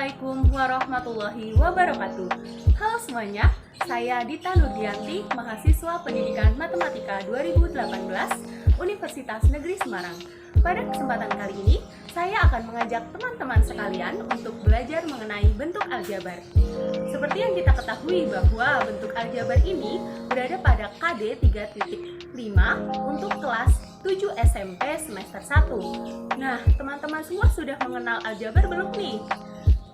Assalamualaikum warahmatullahi wabarakatuh. Halo semuanya, saya Dita Nurdianti, mahasiswa Pendidikan Matematika 2018 Universitas Negeri Semarang. Pada kesempatan kali ini, saya akan mengajak teman-teman sekalian untuk belajar mengenai bentuk aljabar. Seperti yang kita ketahui bahwa bentuk aljabar ini berada pada KD 3.5 untuk kelas 7 SMP semester 1. Nah, teman-teman semua sudah mengenal aljabar belum nih?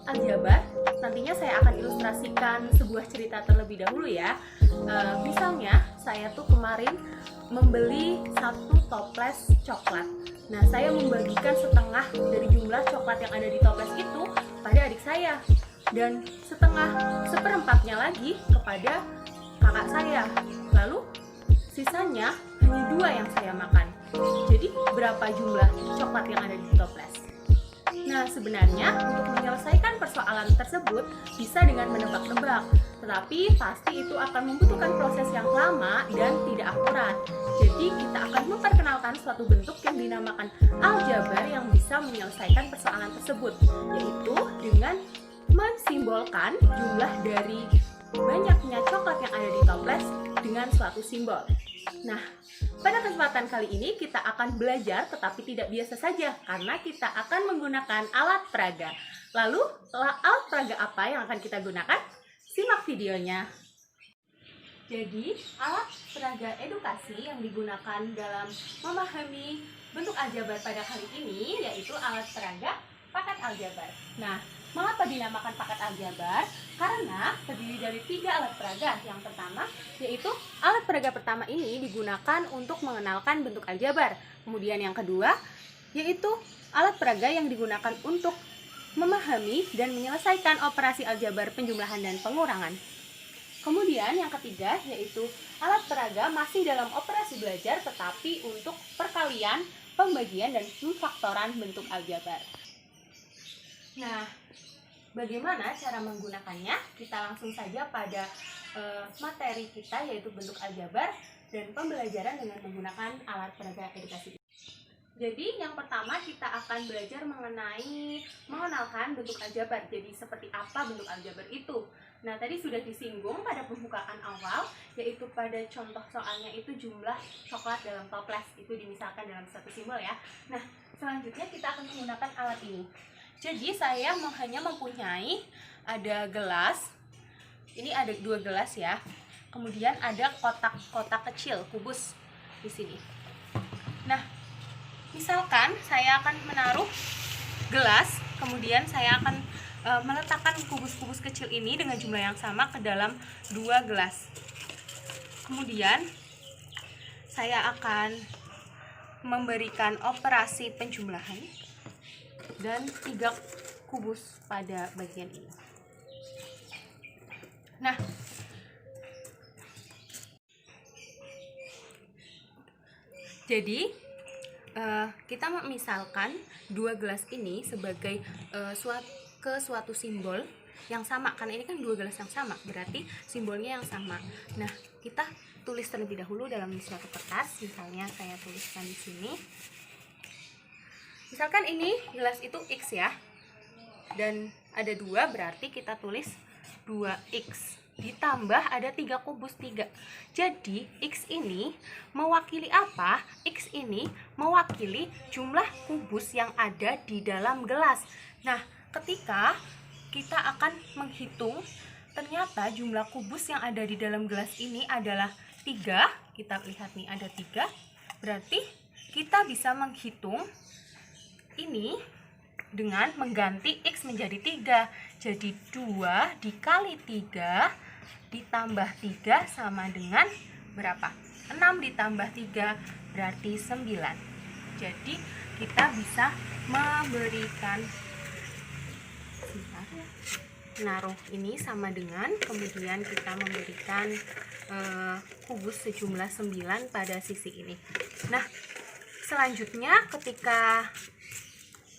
Aljabar, nantinya saya akan ilustrasikan sebuah cerita terlebih dahulu ya. Misalnya, saya tuh kemarin membeli satu toples coklat. Nah, saya membagikan setengah dari jumlah coklat yang ada di toples itu pada adik saya. Dan seperempatnya lagi kepada kakak saya. Lalu, sisanya hanya 2 yang saya makan. Jadi, berapa jumlah coklat yang ada di toples? Nah, sebenarnya untuk menyelesaikan persoalan tersebut bisa dengan menebak-nebak, tetapi pasti itu akan membutuhkan proses yang lama dan tidak akurat. Jadi, kita akan memperkenalkan suatu bentuk yang dinamakan aljabar yang bisa menyelesaikan persoalan tersebut, yaitu dengan mensimbolkan jumlah dari banyaknya coklat yang ada di toples dengan suatu simbol. Nah, pada kesempatan kali ini kita akan belajar tetapi tidak biasa saja karena kita akan menggunakan alat peraga. Lalu, alat peraga apa yang akan kita gunakan? Simak videonya. Jadi, alat peraga edukasi yang digunakan dalam memahami bentuk aljabar pada kali ini yaitu alat peraga paket aljabar. Nah, mengapa dinamakan paket aljabar? Karena terdiri dari 3 alat peraga. Yang pertama yaitu alat peraga pertama ini digunakan untuk mengenalkan bentuk aljabar. Kemudian yang kedua yaitu alat peraga yang digunakan untuk memahami dan menyelesaikan operasi aljabar penjumlahan dan pengurangan. Kemudian yang ketiga yaitu alat peraga masih dalam operasi belajar tetapi untuk perkalian, pembagian, dan pemfaktoran bentuk aljabar. Nah, bagaimana cara menggunakannya? Kita langsung saja pada materi kita yaitu bentuk aljabar dan pembelajaran dengan menggunakan alat peraga edukasi. Jadi yang pertama kita akan belajar mengenalkan bentuk aljabar. Jadi seperti apa bentuk aljabar itu? Nah, tadi sudah disinggung pada pembukaan awal yaitu pada contoh soalnya itu jumlah coklat dalam toples itu dimisalkan dalam satu simbol ya. Nah, selanjutnya kita akan menggunakan alat ini. Jadi saya hanya mempunyai ada gelas, ini ada 2 gelas ya. Kemudian ada kotak-kotak kecil, kubus di sini. Nah, misalkan saya akan menaruh gelas, kemudian saya akan meletakkan kubus-kubus kecil ini dengan jumlah yang sama ke dalam 2 gelas. Kemudian saya akan memberikan operasi penjumlahan dan 3 kubus pada bagian ini. Nah, jadi kita misalkan 2 gelas ini sebagai suatu simbol yang sama, karena ini kan 2 gelas yang sama, berarti simbolnya yang sama. Nah, kita tulis terlebih dahulu dalam suatu kertas. Misalnya saya tuliskan di sini. Misalkan ini gelas itu X ya, dan ada 2, berarti kita tulis 2X ditambah ada 3 kubus 3. Jadi X ini mewakili apa? X ini mewakili jumlah kubus yang ada di dalam gelas. Nah, ketika kita akan menghitung, ternyata jumlah kubus yang ada di dalam gelas ini adalah 3. Kita lihat nih ada 3, berarti kita bisa menghitung ini dengan mengganti X menjadi 3. Jadi 2 dikali 3 ditambah 3 sama dengan berapa? 6 ditambah 3 berarti 9. Jadi kita bisa memberikan naruh ini sama dengan, kemudian kita memberikan kubus sejumlah 9 pada sisi ini. Nah, selanjutnya ketika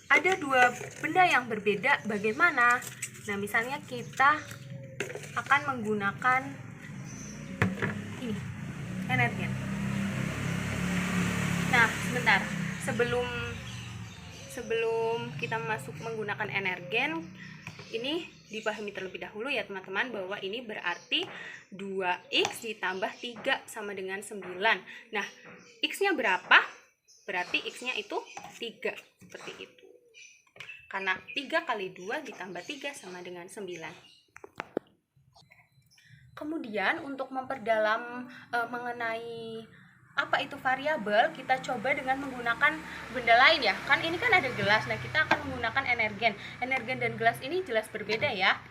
ada 2 benda yang berbeda, bagaimana? Nah, misalnya kita akan menggunakan ini, energen. Nah, sebentar. Sebelum kita menggunakan energen, Ini dipahami terlebih dahulu ya teman-teman, bahwa ini berarti 2x ditambah 3 sama dengan 9. Nah, x-nya berapa? Berarti x-nya itu 3, seperti itu. Karena 3 kali 2 ditambah 3 sama dengan 9. Kemudian untuk memperdalam mengenai apa itu variabel, kita coba dengan menggunakan benda lain ya. Kan ini kan ada gelas. Nah, kita akan menggunakan energen. Energen dan gelas ini jelas berbeda ya.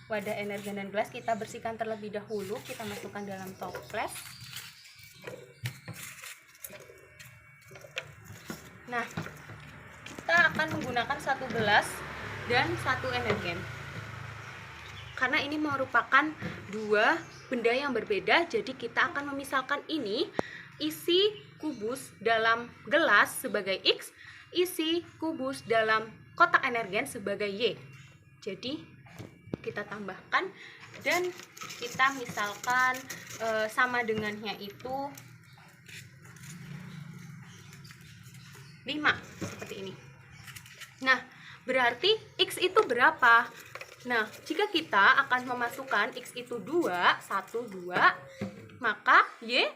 Wadah energen dan gelas kita bersihkan terlebih dahulu. Kita masukkan dalam toples. Nah, kita akan menggunakan satu gelas dan satu energen. Karena ini merupakan dua benda yang berbeda, jadi kita akan memisahkan ini. Isi kubus dalam gelas sebagai X, isi kubus dalam kotak energen sebagai Y. Jadi kita tambahkan dan kita misalkan sama dengannya itu 5, seperti ini. Nah, berarti X itu berapa? Nah, jika kita akan memasukkan X itu 2, 1, 2, maka Y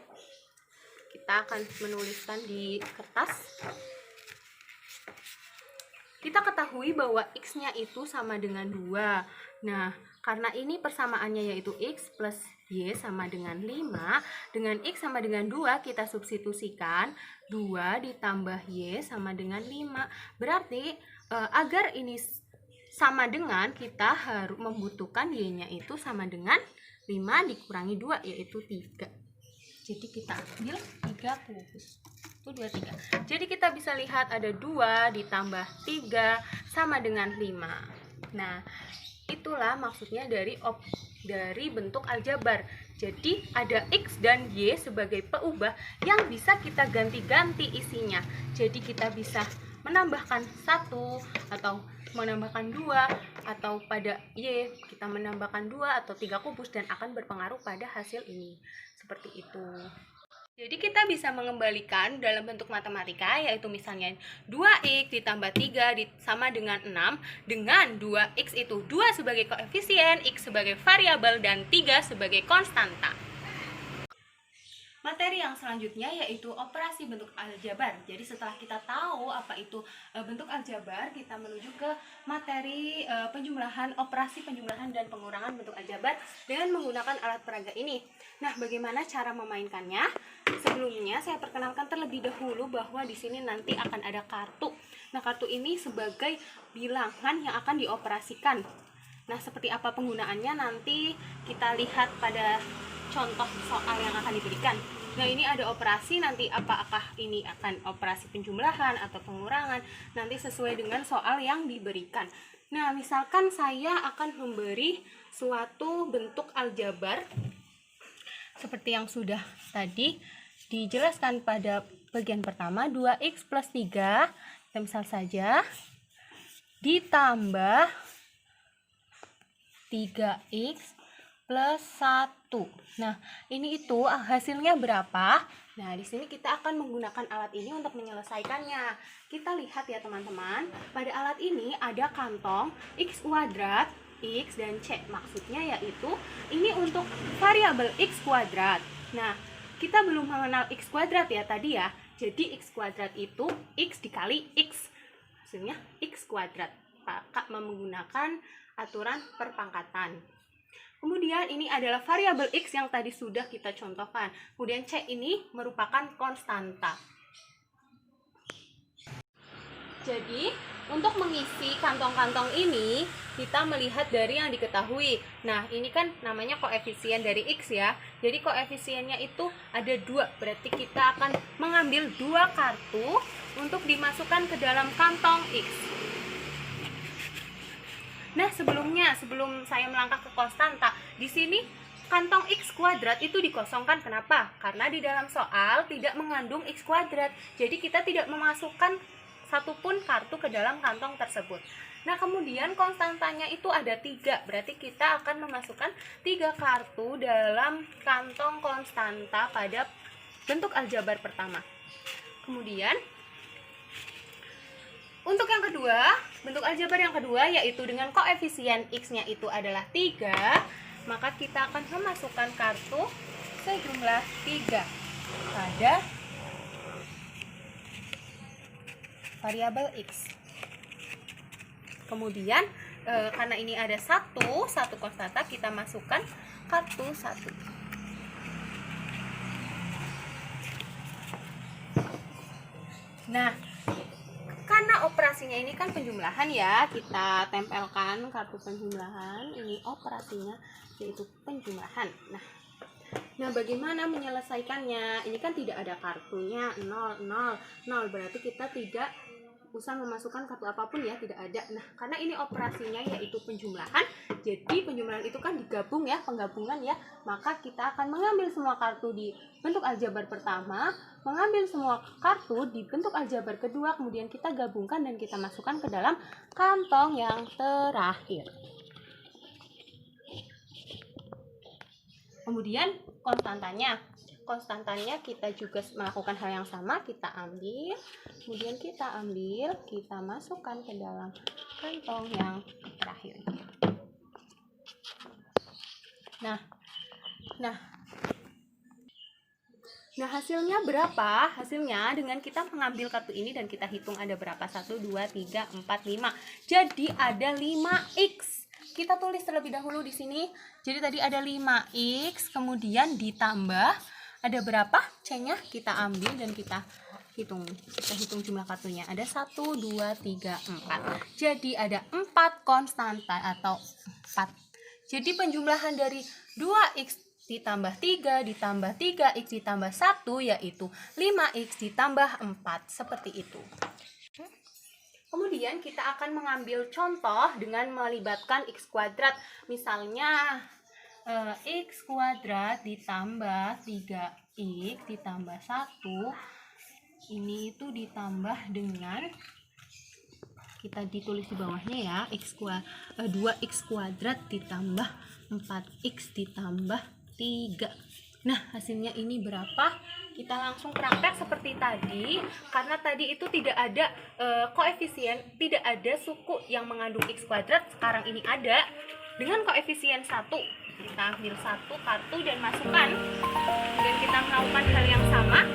kita akan menuliskan di kertas. Kita ketahui bahwa X-nya itu sama dengan 2. Nah, karena ini persamaannya yaitu X plus Y sama dengan 5. Dengan X sama dengan 2 kita substitusikan. 2 ditambah Y sama dengan 5. Berarti agar ini sama dengan, kita harus membutuhkan Y-nya itu sama dengan 5 dikurangi 2 yaitu 3. Jadi kita ambil 3 kubus. Itu 2, 3. Jadi kita bisa lihat ada 2 ditambah 3 sama dengan 5. Nah, itulah maksudnya dari bentuk aljabar. Jadi ada X dan Y sebagai peubah yang bisa kita ganti-ganti isinya. Jadi kita bisa menambahkan 1 atau menambahkan 2, atau pada Y kita menambahkan 2 atau 3 kubus dan akan berpengaruh pada hasil ini. Seperti itu. Jadi kita bisa mengembalikan dalam bentuk matematika, yaitu misalnya 2x ditambah 3 sama dengan 6, dengan 2x itu 2 sebagai koefisien, x sebagai variabel, dan 3 sebagai konstanta. Materi yang selanjutnya yaitu operasi bentuk aljabar. Jadi setelah kita tahu apa itu bentuk aljabar, kita menuju ke materi penjumlahan, operasi penjumlahan dan pengurangan bentuk aljabar dengan menggunakan alat peraga ini. Nah, bagaimana cara memainkannya? Sebelumnya saya perkenalkan terlebih dahulu bahwa di sini nanti akan ada kartu. Nah, kartu ini sebagai bilangan yang akan dioperasikan. Nah, seperti apa penggunaannya nanti kita lihat pada contoh soal yang akan diberikan. Nah, ini ada operasi, nanti apakah ini akan operasi penjumlahan atau pengurangan, nanti sesuai dengan soal yang diberikan. Nah, misalkan saya akan memberi suatu bentuk aljabar seperti yang sudah tadi dijelaskan pada bagian pertama, 2x plus 3, kita misal saja, ditambah 3x plus 1. Nah, ini itu hasilnya berapa? Nah, di sini kita akan menggunakan alat ini untuk menyelesaikannya. Kita lihat ya teman-teman, pada alat ini ada kantong x kuadrat, x dan c. Maksudnya yaitu ini untuk variabel x kuadrat. Nah, kita belum mengenal x kuadrat ya tadi ya. Jadi x kuadrat itu x dikali x. Hasilnya x kuadrat. Pakai menggunakan aturan perpangkatan. Kemudian ini adalah variabel x yang tadi sudah kita contohkan. Kemudian C ini merupakan konstanta. Jadi, untuk mengisi kantong-kantong ini, kita melihat dari yang diketahui. Nah, ini kan namanya koefisien dari x ya. Jadi, koefisiennya itu ada 2. Berarti kita akan mengambil 2 kartu untuk dimasukkan ke dalam kantong x. Nah, sebelum saya melangkah ke konstanta, di sini kantong x kuadrat itu dikosongkan. Kenapa? Karena di dalam soal tidak mengandung x kuadrat. Jadi kita tidak memasukkan satupun kartu ke dalam kantong tersebut. Nah, kemudian konstantanya itu ada 3. Berarti kita akan memasukkan 3 kartu dalam kantong konstanta pada bentuk aljabar pertama. Kemudian untuk yang kedua, bentuk aljabar yang kedua yaitu dengan koefisien X-nya itu adalah 3, maka kita akan memasukkan kartu sejumlah 3 pada variabel X. Kemudian karena ini ada satu konstanta, kita masukkan kartu 1. Nah, karena operasinya ini kan penjumlahan ya, kita tempelkan kartu penjumlahan. Ini operasinya yaitu penjumlahan. Nah, bagaimana menyelesaikannya? Ini kan tidak ada kartunya, 0, 0, 0. Berarti kita tidak usah memasukkan kartu apapun ya, tidak ada. Nah, karena ini operasinya yaitu penjumlahan, jadi penjumlahan itu kan digabung ya, penggabungan ya. Maka kita akan mengambil semua kartu di bentuk aljabar pertama, mengambil semua kartu di bentuk aljabar kedua, kemudian kita gabungkan dan kita masukkan ke dalam kantong yang terakhir. Kemudian konstantanya kita juga melakukan hal yang sama, kita ambil, kemudian kita masukkan ke dalam kantong yang terakhir. Nah, hasilnya berapa? Hasilnya dengan kita mengambil kartu ini dan kita hitung ada berapa? 1, 2, 3, 4, 5. Jadi ada 5x. Kita tulis terlebih dahulu di sini. Jadi tadi ada 5x, kemudian ditambah ada berapa C-nya? Kita ambil dan kita hitung. Kita hitung jumlah kartunya. Ada 1, 2, 3, 4. Jadi ada 4 konstanta atau 4. Jadi penjumlahan dari 2x ditambah 3 ditambah 3x ditambah 1 yaitu 5x ditambah 4. Seperti itu. Kemudian kita akan mengambil contoh dengan melibatkan x kuadrat. Misalnya x kuadrat ditambah 3x ditambah 1. Ini itu ditambah dengan, kita ditulis di bawahnya ya, 2x kuadrat ditambah 4x ditambah 3. Nah, hasilnya ini berapa? Kita langsung praktek seperti tadi. Karena tadi itu tidak ada koefisien, tidak ada suku yang mengandung x kuadrat. Sekarang ini ada. Dengan koefisien 1, kita ambil 1 kartu dan masukkan. Dan kita melakukan hal yang sama.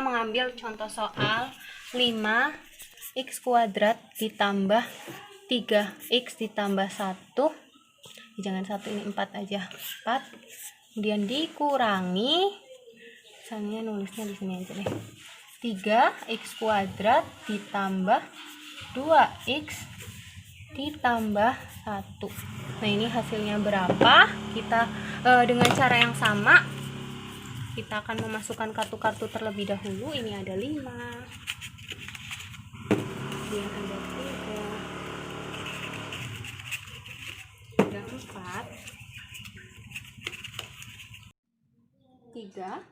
Mengambil contoh soal 5x kuadrat ditambah 3x ditambah 1, jangan 1, ini 4 aja, 4, kemudian dikurangi, misalnya nulisnya di sini aja deh, 3x kuadrat ditambah 2x ditambah 1. Nah, ini hasilnya berapa? Kita dengan cara yang sama, kita akan memasukkan kartu-kartu terlebih dahulu. Ini ada 5, kemudian ada 3, ada 4, 3.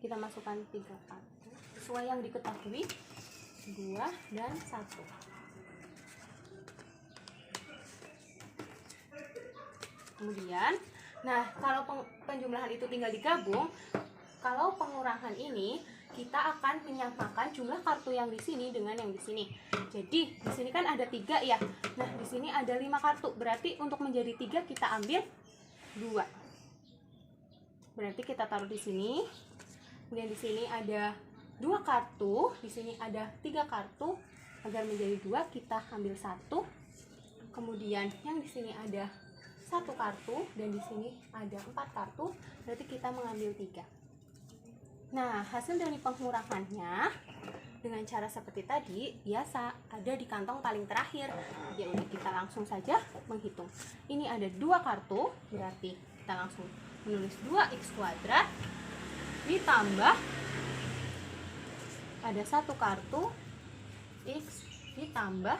Kita masukkan 3 kartu sesuai yang diketahui, 2 dan 1. Kemudian, nah, kalau penjumlahan itu tinggal digabung, kalau pengurangan ini kita akan menyamakan jumlah kartu yang di sini dengan yang di sini. Jadi, di sini kan ada 3 ya. Nah, di sini ada 5 kartu. Berarti untuk menjadi 3 kita ambil 2. berarti kita taruh di sini. Kemudian di sini ada 2 kartu, di sini ada 3 kartu. Agar menjadi 2, kita ambil 1. Kemudian yang di sini ada 1 kartu dan di sini ada 4 kartu, berarti kita mengambil 3. Nah, hasil dari pengurangannya dengan cara seperti tadi biasa ada di kantong paling terakhir. Ya udah, kita langsung saja menghitung. Ini ada 2 kartu, berarti kita langsung menulis 2x kuadrat ditambah ada 1 kartu x ditambah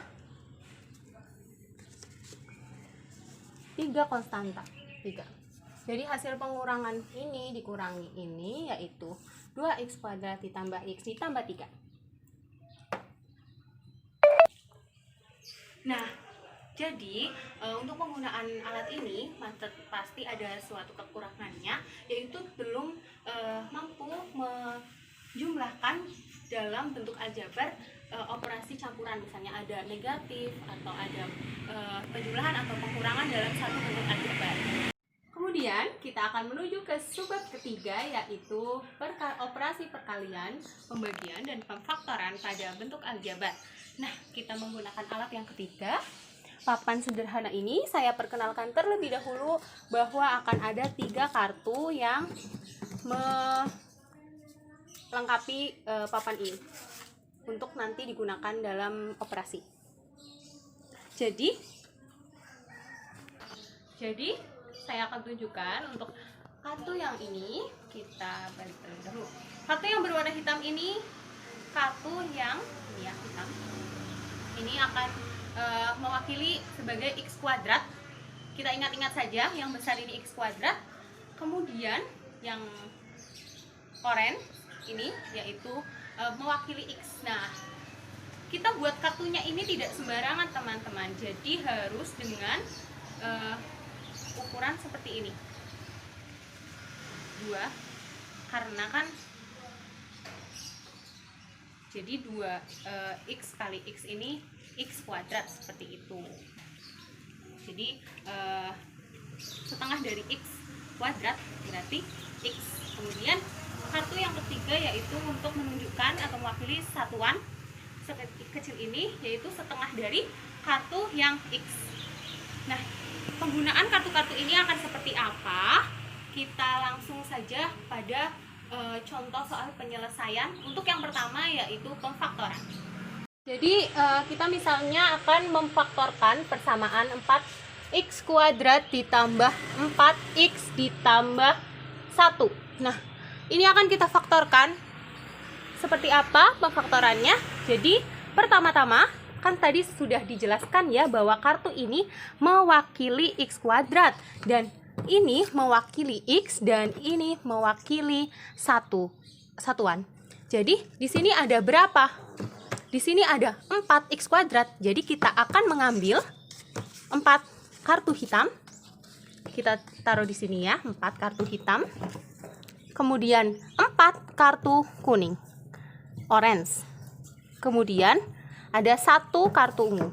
3 konstanta 3. Jadi hasil pengurangan ini dikurangi ini yaitu 2x kuadrat ditambah x ditambah 3. Nah, jadi untuk penggunaan alat ini pasti ada suatu kekurangannya, yaitu belum mampu menjumlahkan dalam bentuk aljabar operasi campuran, misalnya ada negatif atau ada penjumlahan atau pengurangan dalam satu bentuk aljabar. Kemudian kita akan menuju ke subbab ketiga, yaitu operasi perkalian, pembagian, dan pemfaktoran pada bentuk aljabar. Nah, kita menggunakan alat yang ketiga. Papan sederhana ini saya perkenalkan terlebih dahulu bahwa akan ada 3 kartu yang melengkapi papan ini untuk nanti digunakan dalam operasi. Jadi saya akan tunjukkan untuk kartu yang ini. Kita balik terlebih dahulu. Kartu yang berwarna hitam ini, kartu yang ini ya, hitam. Ini akan mewakili sebagai x kuadrat. Kita ingat-ingat saja, yang besar ini x kuadrat. Kemudian yang oranye ini yaitu mewakili x. Nah, kita buat kartunya ini tidak sembarangan teman-teman. Jadi harus dengan ukuran seperti ini, 2, karena kan jadi 2 x kali x ini x kuadrat seperti itu. Jadi setengah dari x kuadrat berarti x. Kemudian kartu yang ketiga yaitu untuk menunjukkan atau mewakili satuan seperti kecil ini, yaitu setengah dari kartu yang x. Nah, penggunaan kartu-kartu ini akan seperti apa? Kita langsung saja pada contoh soal penyelesaian. Untuk yang pertama yaitu pemfaktoran. Jadi kita misalnya akan memfaktorkan persamaan 4x kuadrat ditambah 4x ditambah 1. Nah, ini akan kita faktorkan. Seperti apa pemfaktorannya? Jadi pertama-tama kan tadi sudah dijelaskan ya bahwa kartu ini mewakili x kuadrat dan ini mewakili x dan ini mewakili satuan. Jadi di sini ada berapa? Di sini ada 4x kuadrat. Jadi kita akan mengambil 4 kartu hitam. Kita taruh di sini ya, 4 kartu hitam. Kemudian 4 kartu kuning, orange. Kemudian ada 1 kartu ungu.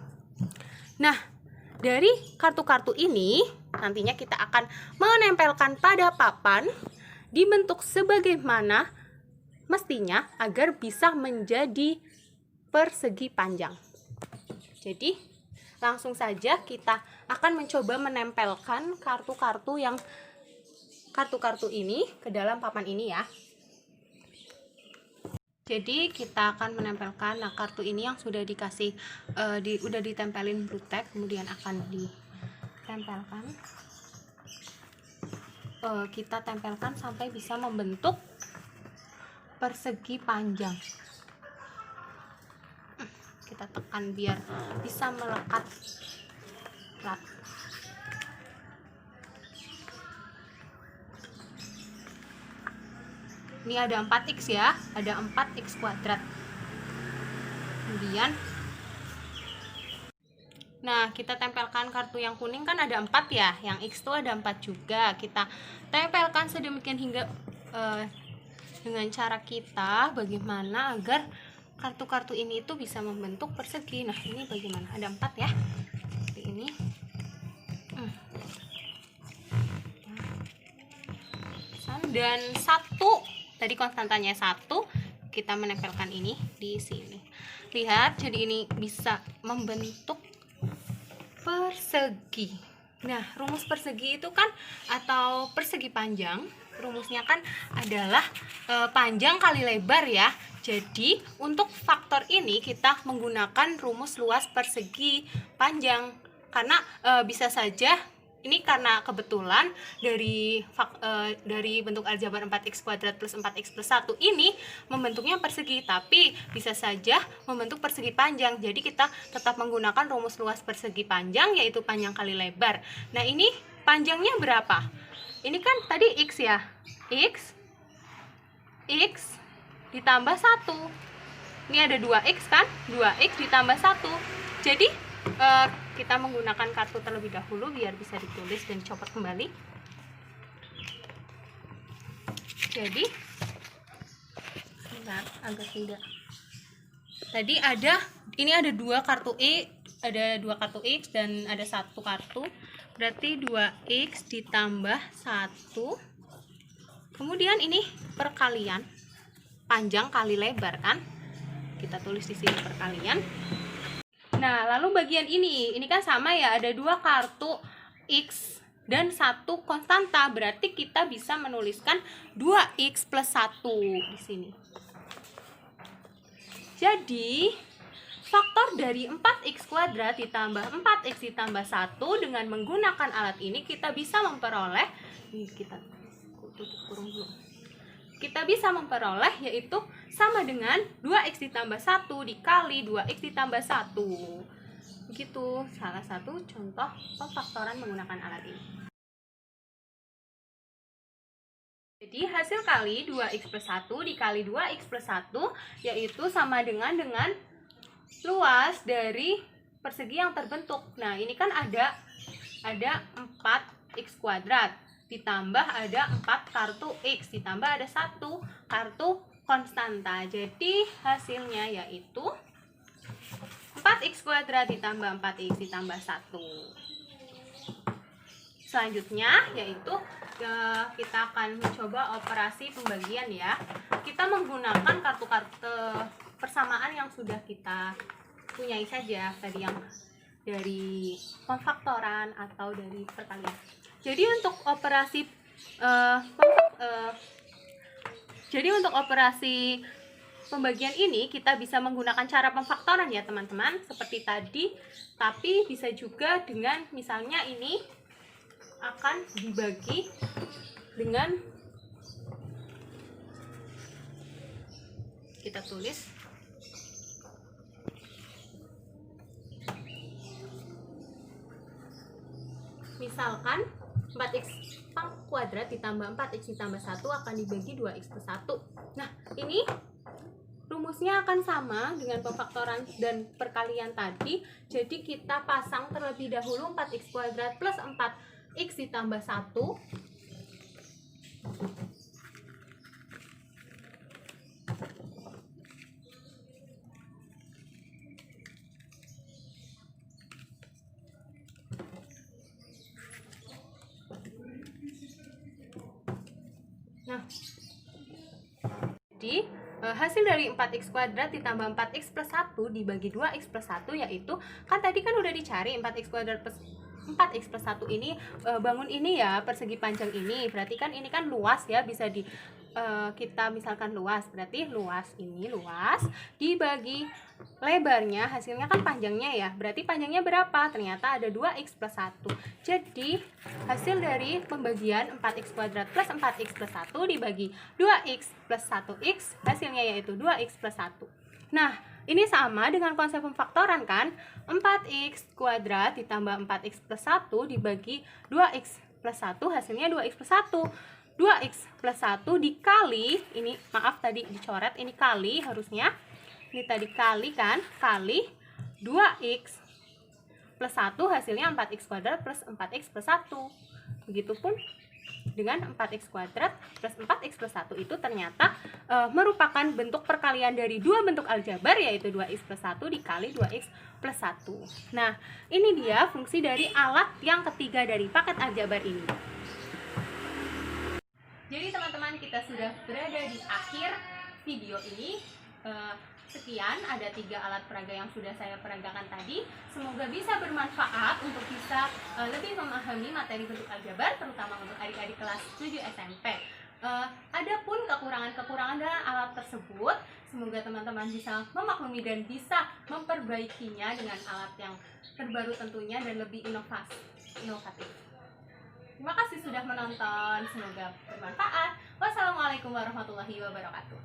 Nah, dari kartu-kartu ini nantinya kita akan menempelkan pada papan dibentuk sebagaimana mestinya agar bisa menjadi persegi panjang. Jadi langsung saja kita akan mencoba menempelkan kartu-kartu ini ke dalam papan ini ya. Jadi kita akan menempelkan kartu ini yang sudah dikasih udah ditempelin blue tack, kemudian akan ditempelkan. Kita tempelkan sampai bisa membentuk persegi panjang. Kita tekan biar bisa melekat rat. Ini ada 4x ya, ada 4x kuadrat. Kemudian nah, kita tempelkan kartu yang kuning kan ada 4 ya, yang x itu ada 4 juga. Kita tempelkan sedemikian hingga dengan cara kita bagaimana agar kartu-kartu ini itu bisa membentuk persegi. Nah, ini bagaimana? Ada 4 ya. Seperti ini. Sana. dan 1. Tadi konstantanya 1, kita menempelkan ini di sini. Lihat, jadi ini bisa membentuk persegi. Nah, rumus persegi itu kan, atau persegi panjang, rumusnya kan adalah panjang kali lebar ya. Jadi untuk faktor ini kita menggunakan rumus luas persegi panjang, karena bisa saja ini karena kebetulan dari bentuk aljabar 4x kuadrat plus 4x plus 1 ini membentuknya persegi, tapi bisa saja membentuk persegi panjang. Jadi kita tetap menggunakan rumus luas persegi panjang, yaitu panjang kali lebar. Nah, ini panjangnya berapa? Ini kan tadi x ya, x ditambah 1. Ini ada 2x kan, 2x ditambah 1. Jadi kita menggunakan kartu terlebih dahulu biar bisa ditulis dan copot kembali. Jadi sebentar, agak tidak. Tadi ini ada 2 kartu X dan ada 1 kartu. Berarti 2x ditambah 1. Kemudian ini perkalian panjang kali lebar kan. Kita tulis di sini perkalian. Nah, lalu bagian ini kan sama ya, ada 2 kartu X dan 1 konstanta, berarti kita bisa menuliskan 2x plus 1 di sini. Jadi, faktor dari 4x kuadrat ditambah 4x ditambah 1 dengan menggunakan alat ini kita bisa memperoleh, kita tutup kurung dulu. Kita bisa memperoleh yaitu sama dengan 2x ditambah 1 dikali 2x ditambah 1. Begitu salah satu contoh pemfaktoran menggunakan alat ini. Jadi hasil kali 2x plus 1 dikali 2x plus 1 yaitu sama dengan luas dari persegi yang terbentuk. Nah, ini kan ada 4x kuadrat. Ditambah ada 4 kartu X, ditambah ada 1 kartu konstanta. Jadi hasilnya yaitu 4x kuadrat ditambah 4x ditambah 1. Selanjutnya yaitu kita akan mencoba operasi pembagian ya. Kita menggunakan kartu-kartu persamaan yang sudah kita punyai saja, tadi yang dari pemfaktoran atau dari perkalian. Jadi untuk operasi pembagian ini kita bisa menggunakan cara pemfaktoran ya teman-teman, seperti tadi, tapi bisa juga dengan misalnya ini akan dibagi dengan, kita tulis misalkan 4x pang kuadrat ditambah 4x ditambah 1 akan dibagi 2x plus 1. Nah, ini rumusnya akan sama dengan pemfaktoran dan perkalian tadi. Jadi kita pasang terlebih dahulu 4x kuadrat plus 4x ditambah 1. Nah, jadi hasil dari 4x kuadrat ditambah 4x plus 1 dibagi 2x plus 1 yaitu, kan tadi kan udah dicari 4x kuadrat plus 4x plus 1 ini, bangun ini ya, persegi panjang ini, berarti kan ini kan luas ya, bisa kita misalkan luas, berarti luas ini luas dibagi lebarnya, hasilnya kan panjangnya ya, berarti panjangnya berapa? Ternyata ada 2x plus 1. Jadi hasil dari pembagian 4x kuadrat plus 4x plus 1 dibagi 2x plus 1x, hasilnya yaitu 2x plus 1. Nah, ini sama dengan konsep pemfaktoran kan, 4x kuadrat ditambah 4x plus 1 dibagi 2x plus 1, hasilnya 2x plus 1. 2x plus 1 dikali, ini maaf tadi dicoret, ini kali harusnya, ini tadi kali kan, kali 2x plus 1 hasilnya 4x kuadrat plus 4x plus 1. Begitupun dengan 4x kuadrat plus 4x plus 1 itu ternyata merupakan bentuk perkalian dari dua bentuk aljabar, yaitu 2x plus 1 dikali 2x plus 1. Nah, ini dia fungsi dari alat yang ketiga dari paket aljabar ini. Jadi teman-teman, kita sudah berada di akhir video ini. Sekian, ada 3 alat peraga yang sudah saya peragakan tadi. Semoga bisa bermanfaat untuk bisa lebih memahami materi bentuk aljabar, terutama untuk adik-adik kelas 7 SMP. Adapun kekurangan-kekurangan dalam alat tersebut, semoga teman-teman bisa memaklumi dan bisa memperbaikinya dengan alat yang terbaru tentunya dan lebih inovatif. Terima kasih sudah menonton, semoga bermanfaat. Wassalamualaikum warahmatullahi wabarakatuh.